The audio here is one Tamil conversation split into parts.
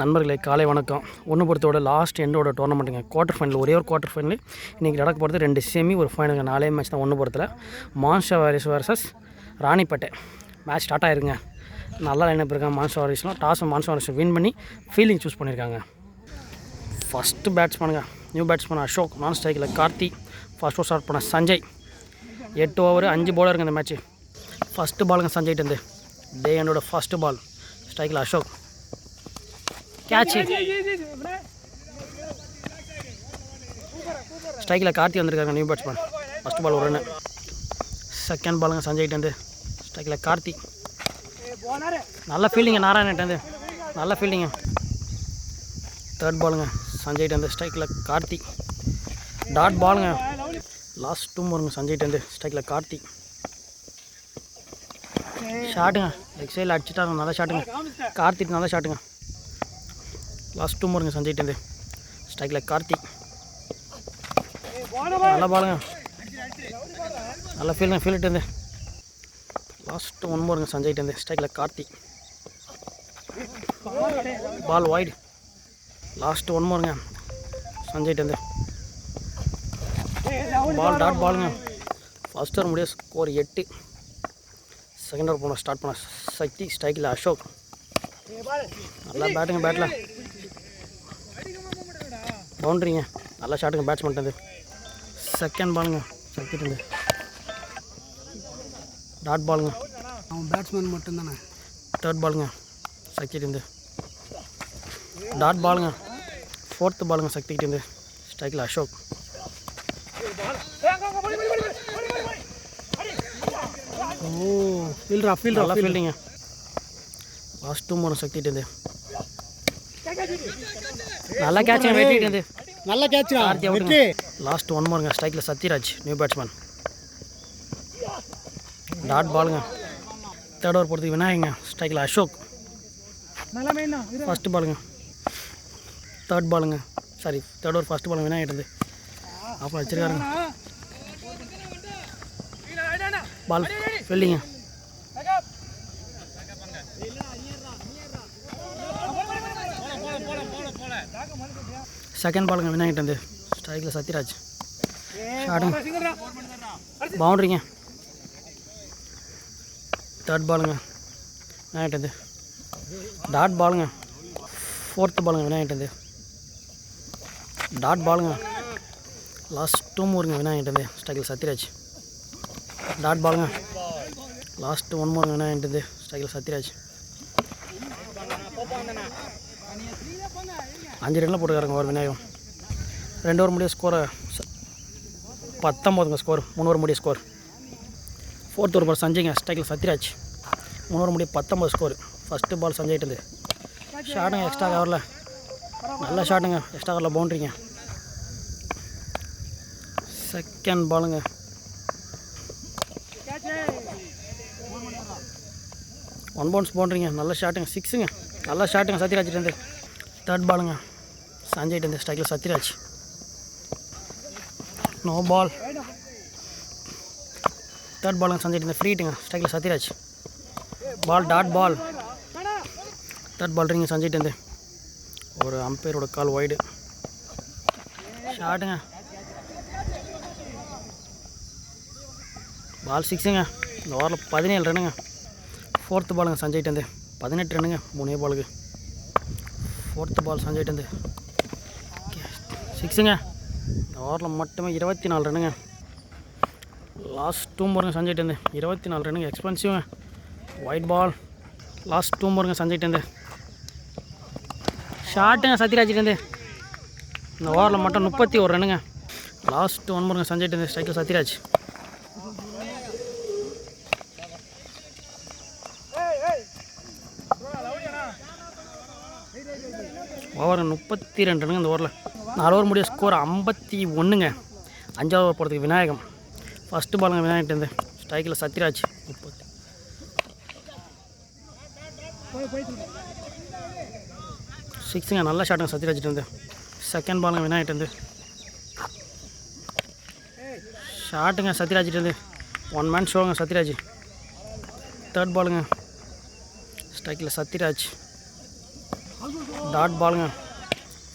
நண்பர்களே காலை வணக்கம். ஒன்று பொறுத்தோட லாஸ்ட் எண்டோட டோர்னமெண்ட்டுங்க. குவார்ட்டர் ஃபைனல், ஒரே ஒரு குவார்ட்டர் ஃபைனல் இன்றைக்கி நடக்க போகிறது. 2 செமி, ஒரு ஃபைனலுங்க. 4 மேட்ச் தான் ஒன்று பொறுத்தில். Monster warriors versus Ranipet match start ஆகிருங்க. நல்லா லைனப் இருக்காங்க. மான்ஸ்டர் வாரியர்ஸ்லாம் மான்ஸ்டர் வாரியர்ஸ் வின் பண்ணி ஃபீல்டிங் சூஸ் பண்ணியிருக்காங்க. ஃபஸ்ட்டு பேட்ஸ்மேனுங்க, நியூ பேட்ஸ்மேன் அசோக். நான் ஸ்ட்ரைக்கில் கார்த்தி. ஃபர்ஸ்ட் ஓவர் ஸ்டார்ட் பண்ண சஞ்சய். 8 ஓவர் 5 பவுலருங்க இந்த மேட்ச்சு. ஃபஸ்ட்டு பாலுங்க சஞ்சய்ட்டு வந்து டே என்னோட ஃபஸ்ட்டு பால். ஸ்ட்ரைக்கில் அசோக். கேட்ச். ஸ்ட்ரைக்கில் கார்த்தி வந்திருக்காங்க, நியூ பேட்ஸ்மேன். ஃபஸ்ட் பால் ஒரு ரன்னு. செகண்ட் பாலுங்க சஞ்சய்கிட்டேருந்து. ஸ்ட்ரைக்கில் கார்த்தி. நல்ல ஃபீல்டிங்க நாராயணன்ட்டேருந்து, நல்ல ஃபீல்டிங்க. தேர்ட் பாலுங்க சஞ்சய்கிட்டேருந்து. ஸ்ட்ரைக்கில் கார்த்தி. டாட் பாலுங்க. லாஸ்ட் 2 வருங்க சஞ்சய்கிட்டேருந்து. ஸ்ட்ரைக்கில் கார்த்தி. ஷாட்டுங்க, லெக் சைடில் அடிச்சுட்டாங்க. நல்ல ஷாட்டுங்க கார்த்திக், நல்ல ஷாட்டுங்க. லாஸ்ட் 2 வருங்க சஞ்சய்கிட்டேருந்து. ஸ்ட்ரைக்கில் கார்த்தி. நல்ல பாலுங்க, நல்ல ஃபீல்டுட்டேருந்து. லாஸ்ட் 1 வருங்க சஞ்சய்கிட்டேருந்து. ஸ்ட்ரைக்கில் கார்த்தி. பால் வைடு. லாஸ்ட் 1 வருங்க சஞ்சய்கிட்டேருந்து. பால் டாட் பாலுங்க. ஃபஸ்ட் ஓவர் முடிய ஸ்கோர் 8. செகண்ட் ஓவர் போன ஸ்டார்ட் பண்ண சக்தி. ஸ்ட்ரைக்கில் அசோக். நல்லா பேட்டுங்க, பேட்டில் பவுண்ட்ரிங்க. நல்லா ஷாட்டுங்க பேட்ஸ்மேன்ட்டு. செகண்ட் பாலுங்க சக்திட்டு. டாட் பாலுங்க. அவன் பேட்ஸ்மேன் மட்டும்தானே. தேர்ட் பாலுங்க சக்திட்டு. டாட் பாலுங்க. ஃபோர்த்து பாலுங்க சக்திக்கிட்டேருந்து. ஸ்ட்ரைக்கில் அசோக். நல்லா ஃபீல்டிங்க. லாஸ்ட் 2 வரும் சக்திகிட்டேருந்து. நல்லா கேட்சுங்க வெட்டிகிட்டேருந்து. நல்ல கேட்ச். லாஸ்ட் 1 வருங்க ஸ்ட்ரைக்கில் சத்யராஜ், நியூ பேட்ஸ்மேன். டாட் பாலுங்க. தேர்ட் ஓவர் போகிறதுக்கு விநாயகங்க. ஸ்ட்ரைக்கில் அசோக். ஃபஸ்ட்டு பாலுங்க. தேர்ட் ஓவர் ஃபஸ்ட்டு பாலுங்க விநாயகிட்டேருந்து. அப்புறம் வச்சிருக்காருங்க. பால் ஃபீல்டிங்க. செகண்ட் பாலுங்க விநாயகிட்டேருந்து. ஸ்ட்ரைக்கில் சத்யராஜ். ஷாட்டுங்க, பவுண்ட்ரிங்க. தேர்ட் பாலுங்க விநாயகிட்டேருந்து. டாட் பாலுங்க. ஃபோர்த்து பாலுங்க விநாயகிட்டேருந்து. டாட் பாலுங்க. லாஸ்ட் 2 வருங்க விநாயகிட்டேருந்து. ஸ்ட்ரைக்கில் சத்யராஜ். டாட் பாலுங்க. லாஸ்ட் 1 வருங்க விநாயகிட்டேருந்து. ஸ்ட்ரைக்கில் சத்யராஜ். 5 ரனில் போட்டுக்காரங்க ஒரு விநாயகம். 2 ஓவர் முடிய ஸ்கோரை 19ங்க ஸ்கோர். 3 ஓவர் முடிய ஸ்கோர். ஃபோர்த் ஓவர் பால் சஞ்சய்ங்க. ஸ்ட்ரைக்கில் சத்யராஜ். 3 ஓவர் முடிய 19 ஸ்கோர். ஃபஸ்ட்டு பால் சஞ்சய்கிட்டேருந்து. ஷாட்டுங்க எக்ஸ்ட்ரா கவரில். நல்ல ஷாட்டுங்க எக்ஸ்ட்ரா கவரில் பவுண்ட்ரிங்க. செகண்ட் பாலுங்க. ஒன் பவுன்ஸ் பவுண்ட்ரிங்க. நல்ல ஷாட்டுங்க, 6ங்க. நல்ல ஷாட்டுங்க சத்யராஜ்கிட்டேருந்து. தேர்ட் பாலுங்க சஞ்சய்கிட்டேருந்து. ஸ்ட்ரைக்கில் சத்யராஜ். No ball. தேர்ட் பாலுங்க சஞ்சய்கிட்டேருந்து. ஃப்ரீட்டுங்க. ஸ்ட்ரைக்கில் Sathyaraj. Ball dot ball. Third ball ரிங்க சஞ்சய்கிட்டேருந்து. ஒரு அம்பையரோட கால் வைடு. ஷாட்டுங்க. பால் 6ங்க. இந்த ஓவரில் 17 ரன்னுங்க. ஃபோர்த்து பாலுங்க சஞ்சய்கிட்டேருந்து. 18 ரன்னுங்க 3 பாலுக்கு. ஃபோர்த்து பால் சஞ்சய்கிட்டேருந்து. 6ங்க. இந்த ஓவரில் மட்டுமே 24 ரன்னுங்க. லாஸ்ட் 2 வருங்க சஞ்சய்கிட்டேருந்து. 24 ரன்னுங்க எக்ஸ்பென்சிவ்ங்க. White ball. லாஸ்ட் 2 வருங்க சஞ்சய்கிட்டேருந்து. ஷாட்டுங்க சத்யராஜ்கிட்டேருந்து. இந்த ஓவரில் மட்டும் 31 ரன்னுங்க. லாஸ்ட் 1 வருங்க சஞ்சய்கிட்டேருந்து. ஸ்ட்ரைக்கில் சத்யராஜ். ஓவர் 32 ரன்னுங்க இந்த ஓவரில். 4 ஓவர் முடிய ஸ்கோர் 51ங்க. 5வது ஓவர் போகிறதுக்கு விநாயகம். ஃபஸ்ட்டு பாலுங்க விநாயகிட்டேருந்து. ஸ்ட்ரைக்கில் சத்யராஜ். 6ங்க. நல்ல ஷாட்டுங்க சத்யராஜ்கிட்டேருந்து. செகண்ட் பாலுங்க விநாயகிட்டேருந்து. ஷாட்டுங்க சத்யராஜ்கிட்டேருந்து. 1 மேன் ஷோங்க சத்யராஜ். தேர்ட் பாலுங்க ஸ்ட்ரைக்கில் சத்யராஜ். டாட் பாலுங்க.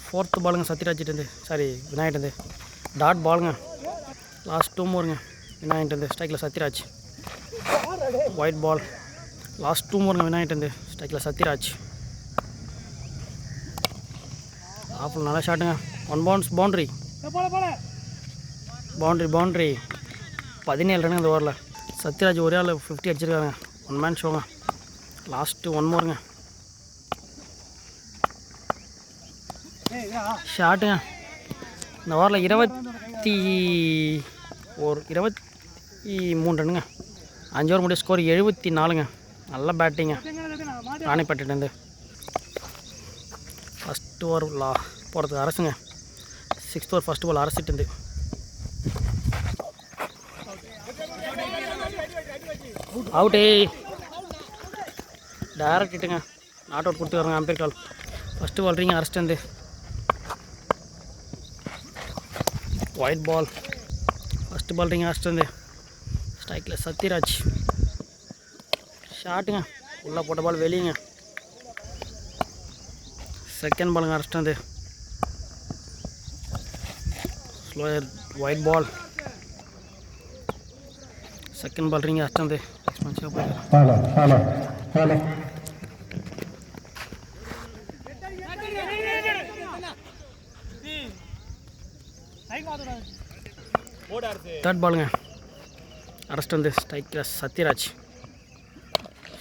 4th பாலுங்க சத்யராஜ்கிட்டேருந்து, சாரி விநாயகிட்டேருந்து. டாட் பாலுங்க. லாஸ்ட் 2 மோருங்க விநாயகிட்டேருந்து. ஸ்ட்ரைக்கில் சத்யராஜ். Wide ball. லாஸ்ட் 2 மோருங்க விநாயகிட்டேருந்து. ஸ்ட்ரைக்கில் சத்யராஜ். ஆஃபில் நல்லா ஷாட்டுங்க. 1 பவுன்ஸ் பவுண்ட்ரி. பவுண்ட்ரி 17 ரன் இந்த ஓவரில். சத்யராஜ் ஒரே ஆள் 50 அடிச்சிருக்காங்க. 1 மேன் ஷோங்க. லாஸ்ட்டு 1 மோருங்க ஷாட்டுங்க. இந்த ஓவரில் 23 ரன்னுங்க. 5 ஓவர் முடிய ஸ்கோர் 74ங்க. நல்ல பேட்டிங்க ராணிப்பேட்டையிலேருந்து. ஃபஸ்ட் ஓவர் போகிறதுக்கு அரசுங்க. 6th ஓவர் ஃபஸ்ட் பால் அரசிட்டு அவுட்டே. டேரக்ட் ஹிட்டுங்க. நாட் அவுட் கொடுத்துருக்காங்க அம்பேர் கால். ஃபஸ்ட்டு பால் ரீங்க அரசிட்டு ஒயிட் பால். ஃபஸ்ட்டு பால் ரீங்க அரசிட்டு ஸ்ட்ரைக்கில் சத்யராஜ். ஷாட்டுங்க. உள்ளே போட்ட பால் வெளியுங்க. செகண்ட் பாலுங்க அரசிட்டு slower wide ball. Second ball ரிங் அரசிட்டு தேர்ட் பாலுங்க அரசிட்டு ஸ்ட்ரைக்கில் சத்யராஜ்.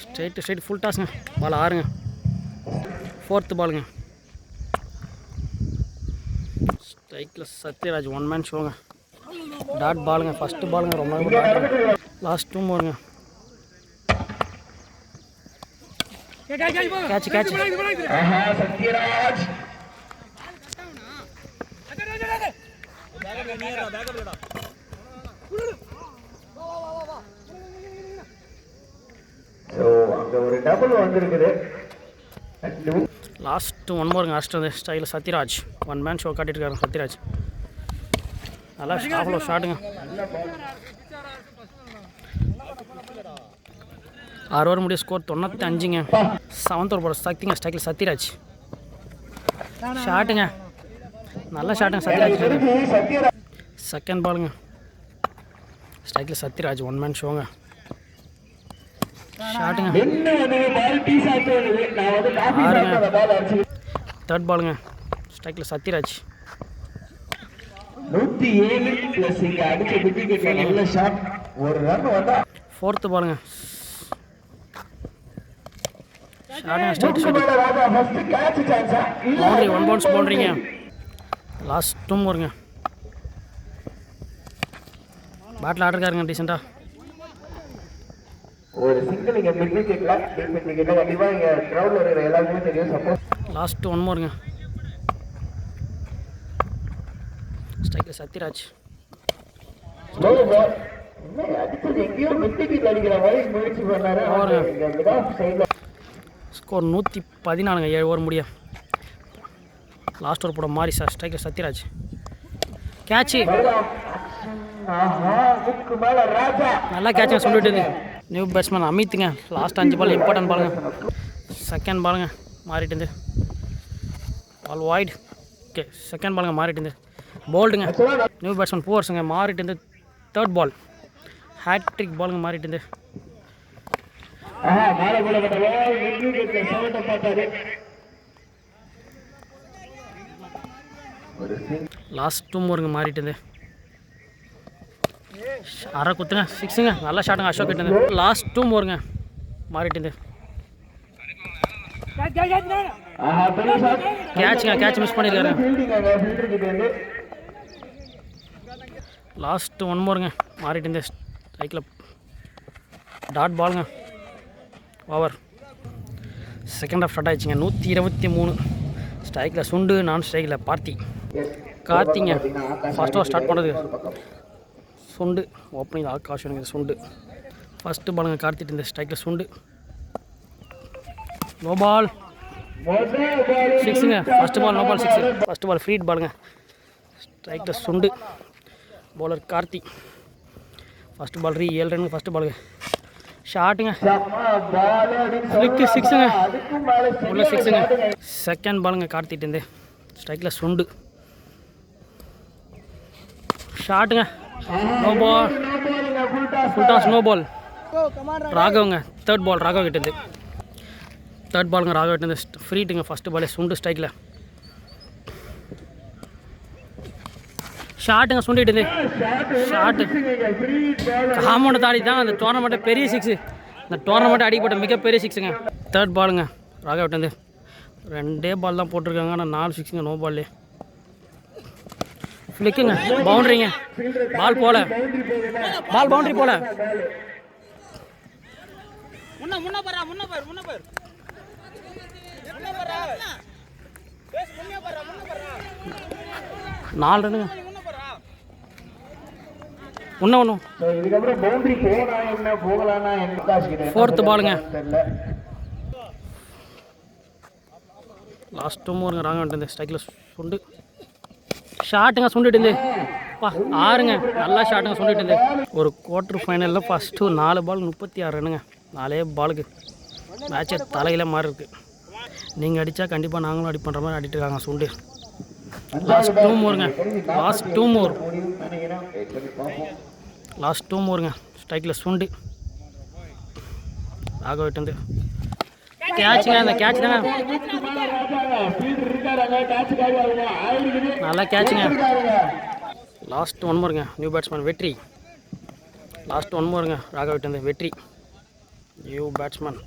ஸ்ட்ரைட் ஃபுல் டாஸுங்க. பால் 6ங்க. 4th பாலுங்க ஸ்ட்ரைக்கில் சத்யராஜ். 1 மேன் ஷோங்க. டாட் பாலுங்க. ஃபஸ்ட்டு பாலுங்க ரொம்ப லாஸ்ட் 2 மோருங்க. கேட்ச் லாஸ்ட் 1 மோருங்க அரசிட்டு ஸ்டைலில் சத்யராஜ். 1 மேன் ஷோ காட்டிட்டு இருக்காரு சத்யராஜ். நல்லா அவ்வளோ ஷாட்டுங்க. 6 ஓவர் முடிய ஸ்கோர் 95ங்க. 7th ஓவர் போட சக்திங்க. ஸ்ட்ரைக்கில் சத்யராஜ். ஷாட்டுங்க. நல்ல ஷாட்டுங்க சத்யராஜ். செகண்ட் பாலுங்க ஸ்ட்ரைக்கில் சத்யராஜ். 1 மேன் ஷோங்க. ஷாட்டுங்க. 6ங்க. தேர்ட் பாலுங்க ஸ்ட்ரைக்கில் சத்யராஜ். 4th பாலுங்க ஷாட்டுங்க. Straight shot boundary. 1 பவுன்ஸ் பவுண்ட்ரிங்க. லாஸ்ட் 2 மோருங்க. பேட்டில் ஆடிருக்காருங்க டீசெண்டாக. ஒரு சிங்கிள் இங்கே மிட் விக்கெட்ல கண்டிப்பாக இங்கே கிரௌடில் இருக்கிற எல்லாருக்குமே தெரியும். சப்போஸ் லாஸ்ட் 1 மோருங்க ஸ்ட்ரைக்கில் சத்யராஜ். அடிச்சது எங்கேயோ மிட் விக்கெட் அடிக்கிற மாதிரி முயற்சி பண்ணாரு. ஸ்கோர் 114ங்க. 7 ஓவர் முடிய. லாஸ்ட் ஓவர் போட மாறி சார். ஸ்ட்ரைக்கில் சத்யராஜ். கேட்சு. நல்லா கேட்சுங்க. சொல்லிட்டு நியூ பேட்ஸ்மேன் அமித்துங்க. லாஸ்ட் 5 பால் இம்பார்ட்டன்ட் பாலுங்க. செகண்ட் பாலுங்க மாறிட்டு பால் வாய்டு. ஓகே செகண்ட் பாலுங்க மாறிட்டு போல்டுங்க. நியூ பேட்ஸ்மேன் பூவர்ஸுங்க மாறிட்டு தேர்ட் பால் ஹேட்ரிக் பாலுங்க மாறிட்டு லாஸ்ட் 2 ஓவருங்க மாறிட்டு அரை குத்துங்க. 6ங்க. நல்லா ஷாட்டுங்க அசோக் கிட்ட. லாஸ்ட் 2 ஓவருங்க மாறிட்டு கேட்ச் மிஸ் பண்ணியிருக்காரு. லாஸ்ட் 1 ஓவருங்க மாறிட்டு ஸ்ட்ரைக்கில் டாட் பாலுங்க. ஓவர். செகண்ட் ஆஃப் ஸ்டார்ட் ஆகிடுச்சிங்க. 123. ஸ்ட்ரைக்கில் சுண்டு. நான் ஸ்ட்ரைக்கில் கார்த்திங்க. ஃபஸ்ட் ஓவர் ஸ்டார்ட் பண்ணுறது சுண்டு. ஓப்பனிங் ஆகாஷ் எனக்கு சுண்டு. ஃபஸ்ட்டு பாலுங்க கார்த்திட்டு ஸ்ட்ரைக்கில் சுண்டு. நோ பால் 6ங்க. First ball no ball 6. First ball free hit பாலுங்க ஸ்ட்ரைக்கில் Sundu. Bowler Karthi. First ball 7 run first பாலுங்க. ஷாட்டுங்க பால் அப்படின்னு ஃப்ளிக்கு சிக்ஸுங்க அதுக்கும் மேலே உள்ள சிக்ஸுங்க. செகண்ட் பாலுங்க கார்த்திட்டேருந்து ஸ்ட்ரைக்கில் சுண்டு ஷாட்டுங்க. No ball, full toss, no ball. ராகவங்க தேர்ட் பால் ராகவ் கிட்டேருந்து. தேர்ட் பாலுங்க ராகவ் கிட்டேருந்து ஃப்ரீட்டுங்க. ஃபஸ்ட்டு பாலே சுண்டு ஸ்ட்ரைக்கில் ஷாட்டுங்க சுண்டிட்டு ஷாட்டு காம்பவுண்டை தாண்டி தான் அந்த டோர்னமெண்ட்டை பெரிய சிக்ஸு. இந்த டோர்னமெண்ட்டை அடிக்கப்பட்ட மிகப்பெரிய சிக்ஸுங்க. தேர்ட் பாலுங்க ராகவிட்டேருந்து 2 பால் தான் போட்டிருக்காங்க. ஆனால் 4 சிக்ஸுங்க நோ பால்லே. ஃப்ளிக்குங்க பவுண்ட்ரிங்க. பால் போல, பால் பவுண்ட்ரி போல. 4 ரன்னுங்க. ஒன்றும் இதுக்கப்புறம் பவுண்டரி போனா என்ன போகலான்னா என்ன. ஃபோர்த்து பாலுங்க. லாஸ்ட் 2 ஓவருங்க ராகவன்ட்டு ஸ்ட்ரைக்கில் சுண்டு ஷாட்டுங்க சுண்டுட்டு பா 6ங்க. நல்லா ஷாட்டுங்க சுண்டுட்டு ஒரு குவார்ட்டர் ஃபைனலில் ஃபஸ்ட்டு 4 பால் 36 ரன்னுங்க. 4 பாலுக்கு மேட்சை தலையில் மாதிரி இருக்குது. நீங்கள் அடித்தா கண்டிப்பாக நாங்களும் அடி பண்ணுற மாதிரி அடிட்டு இருக்காங்க சுண்டு. லாஸ்ட் 2 ஓவருங்க. Last 2 over. லாஸ்ட் 2 ஓவருங்க ஸ்ட்ரைக்கில் சுண்டு ராகவிட்டு கேட்சுங்க. அந்த கேட்ச் தாங்க நல்லா கேட்சுங்க. லாஸ்ட் 1 ஓவருங்க நியூ பேட்ஸ்மேன் வெற்றி. லாஸ்ட் 1 ஓவருங்க ராகவிட்டு Vetri new batsman.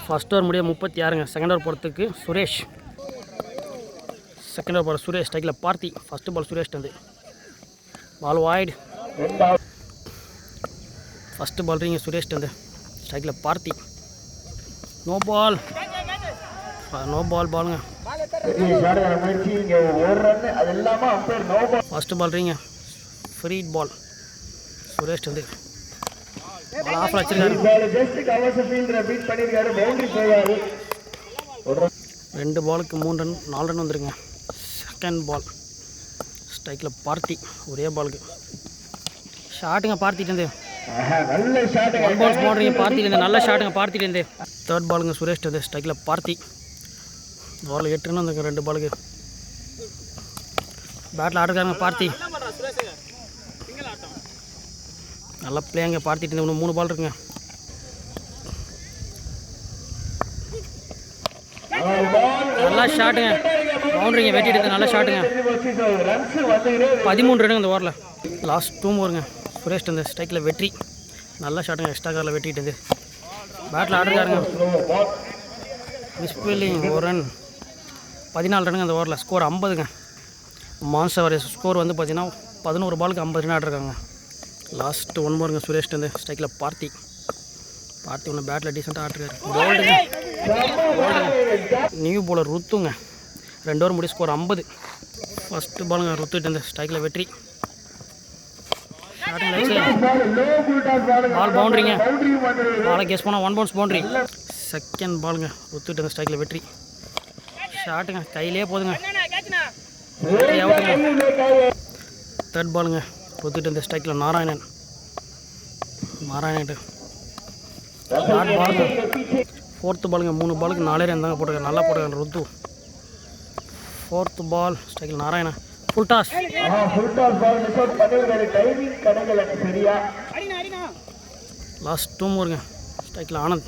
First over முடிய 36ங்க. செகண்ட் ஓவர் போகிறதுக்கு சுரேஷ். செகண்ட் ஓவர் போகிற சுரேஷ் ஸ்ட்ரைக்கில் Parthi. First ball Suresh ball wide. First ball ரீங்க சுரேஷ் ஸ்ட்ரைக்கில் Parthi. No ball, no ball பாலுங்க. ஃபஸ்ட்டு பால் ரீங்க ஃப்ரீ பால் சுரேஷ் பால் ஆஃபில் வச்சிருக்காரு. 2 பாலுக்கு 3 ரன் 4 ரன் வந்துருங்க. செகண்ட் பால் ஸ்ட்ரைக்கில் பார்த்தி. ஒரே பாலுக்கு ஷாட்டுங்க பார்த்திட்டு 1 பால்ஸ் போடுறீங்க பார்த்திட்டு நல்ல ஷாட்டுங்க பார்த்திட்டு. தேர்ட் பாலுங்க சுரேஷ் ஸ்ட்ரைக்கில் பார்த்தி. பால் 8 ரன் வந்துருங்க 2 பாலுக்கு. பேட்டில் ஆடுறாங்க பார்த்தி. நல்லா பிளேங்க பார்த்திட்டு இன்னும் 3 பால் இருக்குங்க. நல்லா ஷாட்டுங்க பவுண்டரிங்க வெட்டிட்டு நல்ல ஷாட்டுங்க. 13 ரன்னுங்க இந்த ஓவரில். லாஸ்ட் 2 ஓவருங்க சுரேஷ் ஸ்ட்ரைக்கில் வெற்றி. நல்ல ஷாட்டுங்க. எக்ஸ்ட்ரா காரில் வெட்டிட்டு பேட்டில் ஆடுறாருங்க. மிஸ்பில்லிங் 1 ரன். 14 ரன்னுங்க இந்த ஓவரில். ஸ்கோர் 50ங்க. மான்சா வாரியர்ஸ் ஸ்கோர் வந்து பார்த்தீங்கன்னா 11 பாலுக்கு 50 ரன் ஆடுறாங்க. லாஸ்ட் 1 ஓவருங்க சுரேஷ் ஸ்ட்ரைக்கில் பார்த்தி. பார்த்தி ஒன்று பேட்டில் டீசெண்டாக ஆட்டுறாரு. கோல்டுங்க நியூ போலர் ருத்துங்க. 2 ஓவர் முடி ஸ்கோர் 50. ஃபஸ்ட்டு பாலுங்க ருத்துட்டு ஸ்ட்ரைக்கில் வெற்றி. பால் பவுண்ட்ரிங்க. பாலை கேஸ் போனால் 1 பவுன்ஸ் பவுண்ட்ரி. செகண்ட் பாலுங்க ருத்துட்டு ஸ்ட்ரைக்கில் வெற்றி. ஷாட்டுங்க கையிலே போதுங்க. தேர்ட் பாலுங்க ருத்துட்டு ஸ்ட்ரைக்கில் நாராயணன். நாராயணன் ஷார்ட் பாலுங்க. ஃபோர்த்து பாலுங்க 3 பாலுக்கு 4 ரன் தாங்க போட்டிருக்காங்க. நல்லா போட்டிருக்காங்க ருத்து. ஃபோர்த்து பால் ஸ்ட்ரைக்கில் நாராயணன். Full toss. லாஸ்ட் 2 ஓவருங்க ஸ்ட்ரைக்கில் ஆனந்த்.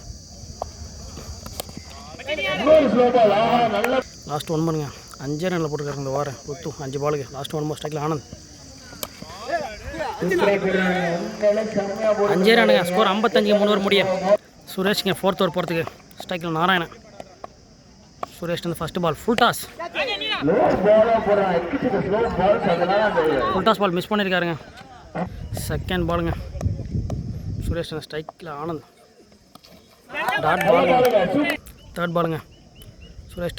லாஸ்ட் 1 ஓவருங்க 5 ரனில் போட்டிருக்காரு இந்த ஓவர் ருத்து. 5 பாலுக்கு. லாஸ்ட் 1 ஓவர் ஸ்ட்ரைக்கில் ஆனந்த். 5 ரனுங்க. ஸ்கோர் 55. 3 ஓவர் முடிய சுரேஷ்ங்க 4th ஓவர் போகிறதுக்கு. ஸ்ட்ரைக்கில் Narayanan. Suresh first ball full toss. Full toss ball miss பண்ணியிருக்காருங்க. செகண்ட் பாலுங்க சுரேஷ் ஸ்ட்ரைக்கில் ஆனந்த். டாட் பாலுங்க. தேர்ட் பாலுங்க சுரேஷ்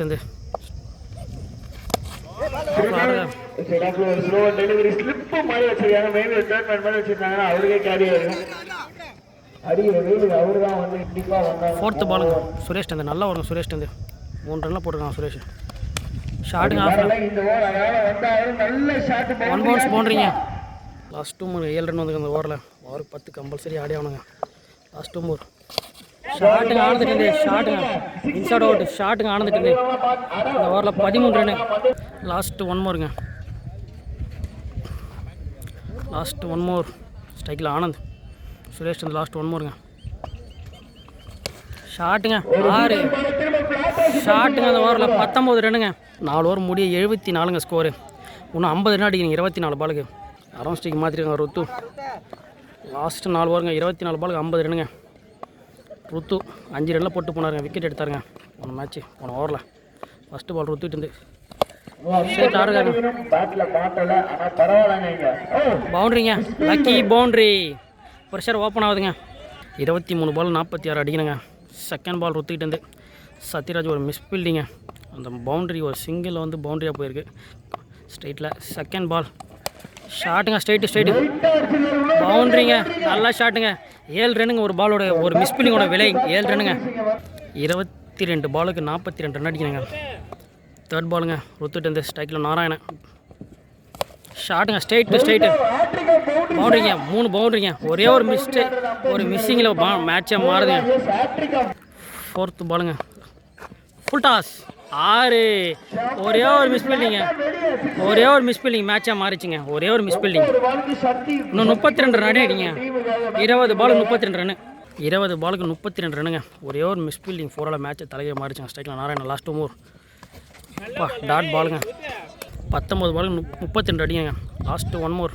ஃபோர்த்து பாலுங்க சுரேஷ் நல்லா வருங்க. சுரேஷ் 3 ரன்னில் போட்டிருக்காங்க சுரேஷ். ஷாட்டுங்க ஆஃப். 1 பவுன்ஸ் பவுண்ட்ரிங்க. லாஸ்ட் 2 மூணு 7 ரன் வந்துங்க அந்த ஓவரில். ஓவருக்கு 10 கம்பல்சரி ஆடி ஆகணுங்க. லாஸ்ட் 2 மூணு ஷாட்டுங்க ஆனந்துட்டு ஷாட்டுங்க இன்சைட் அவுட் ஷாட்டுங்க ஆனந்துட்டு இந்த ஓவரில் 13 ரன்னு. லாஸ்ட்டு 1 மோருங்க. லாஸ்ட் 1 மோர் ஸ்ட்ரைக்கில் ஆனந்த் சுரேஷ் வந்து லாஸ்ட் 1 மோருங்க. ஷாட்டுங்க 6 ஷாட்டுங்க அந்த ஓவரில் 19 ரன்னுங்க. 4 ஓவர் முடிய 74ங்க ஸ்கோரு. இன்னும் 50 ரன் அடிக்கணும் 24 பாலுக்கு. அரௌண்ட் ஸ்டிக் மாற்றிருக்காங்க ருத்து. லாஸ்ட்டு 4 ஓவருங்க 24 பாலுக்கு 50 ரன்னுங்க. ருத்து 5 ரனில் போட்டு போனாருங்க. விக்கெட் எடுத்தாருங்க போன மேட்ச்சு போன ஓவரில். ஃபஸ்ட்டு பால் ருத்துட்டு இருந்து ஸ்ட்ரைட் ஆடுறாங்க. பவுண்ட்ரிங்க லக்கி பவுண்ட்ரி. ப்ரெஷர் ஓப்பன் ஆகுதுங்க. 23 பால் 46 அடிக்கணுங்க. செகண்ட் பால் ருத்துக்கிட்டு இருந்து சத்யராஜ் ஒரு மிஸ் ஃபீல்டிங்க. அந்த பவுண்ட்ரி ஒரு சிங்கிள் வந்து பவுண்ட்ரியாக போயிருக்கு ஸ்ட்ரைட்டில். செகண்ட் பால் ஷாட்டுங்க ஸ்ட்ரைட்டு பவுண்ட்ரிங்க. நல்லா ஷாட்டுங்க. 7 ரன்னுங்க ஒரு பாலோட ஒரு மிஸ் ஃபீல்டிங்கோட விலை 7 ரன்னுங்க. 22 பாலுக்கு 42 ரன் அடிக்கணுங்க. தேர்ட் பாலுங்க ருத்துட்டு இருந்து ஸ்ட்ரைக்கில் நாராயணன். ஷாட்டுங்க ஸ்ட்ரைட்டு பவுண்ட்ரிங்க 3 பவுண்ட்ரிங்க. ஒரே ஒரு மிஸ்ஸிங்கில் மேட்சை மாறுதுங்க. ஃபோர்த்து பாலுங்க ஃபுல் டாஸ் 6 ஒரே ஒரு மிஸ் ஃபீல்டிங் மேட்சாக மாறிச்சுங்க. ஒரே ஒரு மிஸ் ஃபீல்டிங். இன்னும் 32 ரன் அடிங்க. 20 பாலுக்கு 32 ரன்னு. 20 பாலுக்கு 32 ரன்னுங்க. ஒரே ஒரு மிஸ் ஃபீல்டிங் 4 மேட்சை தலைகீழ மாறிச்சுங்க. ஸ்ட்ரைக்கில் நாராயணன் லாஸ்ட் 2 மூர் டாட் பாலுங்க. 19 பாலுக்கு 32 அடிங்க. லாஸ்ட்டு 1 மூர்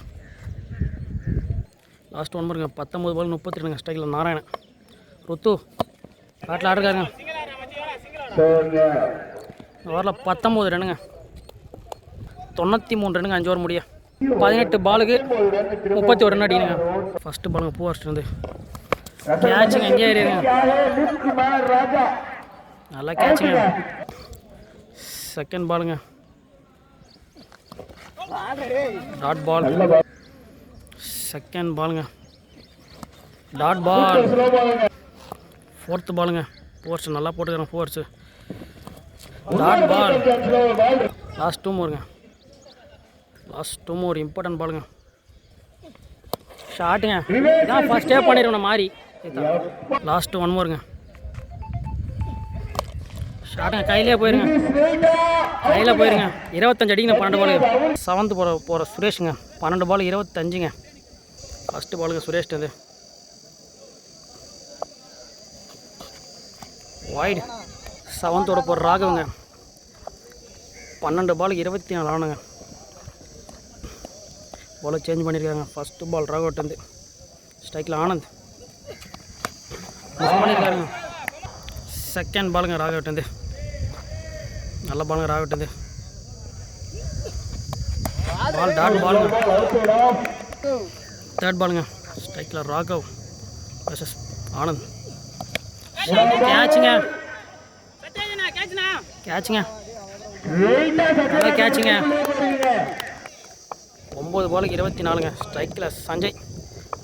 லாஸ்ட் 19 பாலுக்கு 32ங்க. ஸ்ட்ரைக்கில் நாராயணன். ருத்து பேட்டில் ஆடுறாருங்க. ஓவரில் 19 ரன்னுங்க. 93 ரன்னுங்க 5 ஓவர் முடிய. 18 பாலுக்கு 31 ரன் அடிக்கணுங்க. ஃபஸ்ட்டு பாலுங்க பூவாஸ்ட் இருந்து கேட்சுங்க எங்கே ஏறிடுங்க. நல்லா கேட்சுங்க. செகண்ட் பாலுங்க டாட் பால். செகண்ட் பாலுங்க டாட் பால். ஃபோர்த்து பாலுங்க ஃபோர்ஸ் நல்லா போட்டுக்கிறேன். ஃபோர்ஸு டாட் பால். லாஸ்ட் 2 மூருங்க. லாஸ்ட் 2 மூர் இம்பார்ட்டன்ட் பாலுங்க. ஷாட்டுங்க இதான் ஃபஸ்ட்டே பண்ணிடுவேன் மாறி. லாஸ்ட்டு 1 மூருங்க. ஷாட்டுங்க கையிலே போயிருங்க 25 அடிங்க. 12 பாலுங்க. 7th போகிற சுரேஷுங்க 12 பால் 25ங்க. ஃபஸ்ட்டு பாலுங்க சுரேஷ் வந்து வைடு. 7th போகிற ராகவங்க 12 பால் 24 ஆனுங்க. பாலை சேஞ்ச் பண்ணியிருக்காங்க. ஃபஸ்ட்டு பால் ராகவட் வந்து ஸ்ட்ரைக்கில் ஆனந்த் மிஸ் பண்ணியிருக்காருங்க. செகண்ட் பாலுங்க ராகவட் வந்து நல்ல பாலுங்க ராகவட் வந்து பால் டாட் பாலுங்க. தேர்ட் பாலுங்க ஸ்ட்ரைக்கில் ராகவ் வர்சஸ் ஆனந்த். கேட்சுங்க நல்லா கேட்சுங்க. 9 பாலுக்கு 24ங்க. ஸ்ட்ரைக்கில் சஞ்சய்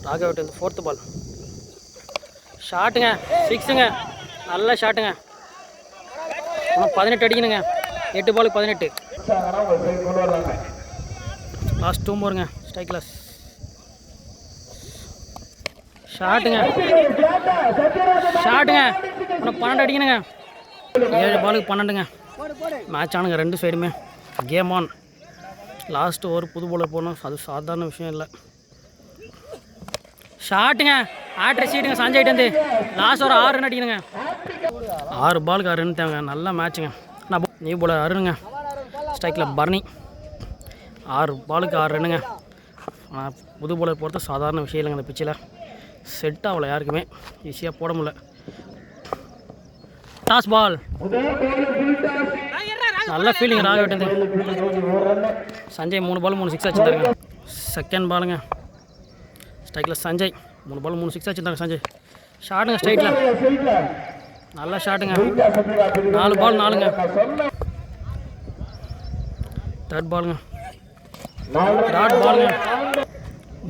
ராகவட் வந்து 4th பால். ஷாட்டுங்க 6ங்க நல்ல ஷாட்டுங்க. இன்னும் 18 அடிக்கணுங்க. 8 பாலுக்கு 18. லாஸ்ட் 2 மூருங்க. ஸ்ட்ரைக்கில் ஷாட்டுங்க இன்னும் 12 அடிக்கணுங்க. 7 பாலுக்கு 12ங்க. மேட்ச் ஆனுங்க 2 சைடுமே. Game on. லாஸ்ட்டு ஒரு புது பாலர் போகணும் அது சாதாரண விஷயம் இல்லை. ஷாட்டுங்க ஆட்ரு சீட்டுங்க சஞ்சய்ட்டு வந்து லாஸ்ட் ஒரு 6 ரன் அடிக்கணுங்க. 6 பாலுக்கு 6 ரன் தேவைங்க. நல்ல மேட்சுங்க. நான் நியூ பாலர் அருணுங்க. ஸ்ட்ரைக்கில் பர்னி 6 பாலுக்கு 6 ரன்னுங்க. ஆனால் புது பாலர் போகிறது சாதாரண விஷயம் இல்லைங்க. அந்த பிச்சில் செட் ஆகலை யாருக்குமே. ஈஸியாக போட முடியல. டாஸ் பால் நல்ல ஃபீல்டிங் ராகவட் வந்து சஞ்சய் 3 பால் 3 6 வச்சுருந்தாங்க. செகண்ட் பாலுங்க ஸ்ட்ரைக்கில் சஞ்சய் 3 பால் 3 6 வச்சுருந்தாங்க சஞ்சய். ஷாட்டுங்க ஸ்ட்ரைட்டில் நல்ல ஷாட்டுங்க. 4 பால் 4ங்க. தேர்ட் பாலுங்க டாட் பாலுங்க.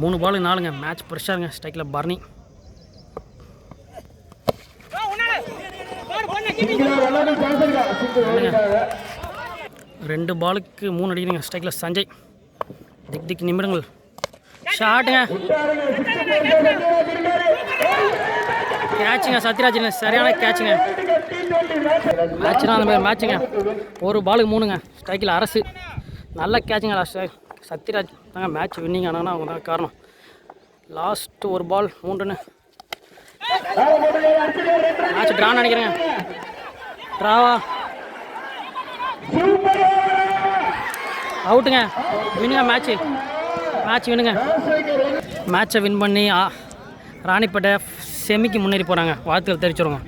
3 பாலுக்கு 4ங்க. மேட்ச் ப்ரெஷருங்க. ஸ்ட்ரைக்கில் பர்னி 2 பாலுக்கு 3 அடிக்கிறீங்க. ஸ்ட்ரைக்கில் சஞ்சய் திக் நிமிடங்கள் ஷாட்டுங்க, கேட்சுங்க. சத்யராஜ் சரியான கேட்சுங்க. மேட்ச்னா அந்த மாதிரி மேட்சுங்க. ஒரு பாலுக்கு 3ங்க. ஸ்ட்ரைக்கில் அரசு நல்ல கேட்சுங்க. லாஸ்ட் சத்யராஜ் தாங்க மேட்ச் வின்னிங் ஆனாங்கன்னா அவங்க தான் காரணம். லாஸ்ட் ஒரு பால் 3 ரன்னு. மேட்ச் ட்ரான்னு நினைக்கிறேங்க. ட்ராவா அவுட்டுங்க. வின்னுங்க மேட்ச் வின்னுங்க. மேட்சை வின் பண்ணி ராணிப்பேட்டை செமிக்கு முன்னேறி போகிறாங்க. வாழ்த்துக்கள் தெரிவிச்சுருங்க.